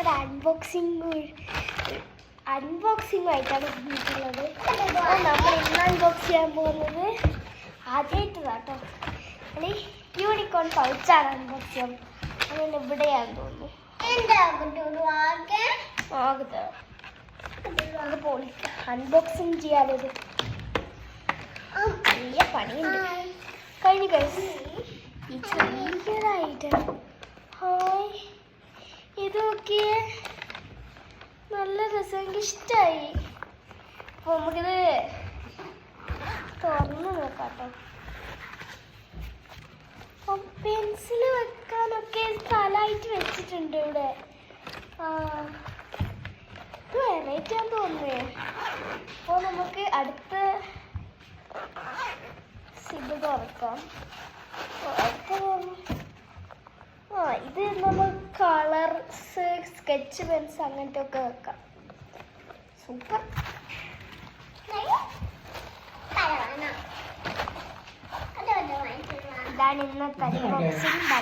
നമ്മുടെ അൺബോക്സിംഗുമായിട്ടാണ് വന്നിട്ടുള്ളത്. അപ്പോൾ നമ്മൾ ഇന്ന് അൺബോക്സ് ചെയ്യാൻ പോകുന്നത് ആദ്യമായിട്ടാട്ടോ. അല്ലെ യൂണിക്കോൺ പൗച്ചാണ് അൺബോക്സ് ചെയ്യാൻ. അങ്ങനെ ഇവിടെയാന്ന് തോന്നുന്നു. അത് പൊളിക്ക അൺബോക്സിങ് ചെയ്യാനൊരു വലിയ പണിയുണ്ട്. കഴിഞ്ഞു കഴിച്ച് ഈ ചെറിയതായിട്ട് ഹായ് ഇത് നോക്കിയേ, നല്ല രസം, എനിക്ക് ഇഷ്ടമായി. അപ്പോൾ നമുക്കിത് തുറന്ന് നോക്കാട്ടോ. അപ്പം പെൻസിൽ വെക്കാനൊക്കെ സ്ഥലമായിട്ട് വെച്ചിട്ടുണ്ട് ഇവിടെ. ഇത് വെറൈറ്റി ആണെന്ന് തോന്നുന്നേ. അപ്പോൾ നമുക്ക് അടുത്ത ഇത് തുറക്കാം. ഇത് നമ്മൾ കളർസ്, സ്കെച്ച് പെൻസ് അങ്ങനത്തെ ഒക്കെ വെക്കാം. സൂപ്പർ. ഇതാണ് ഇന്നത്തെ അൺബോക്സിംഗ്. ബൈ.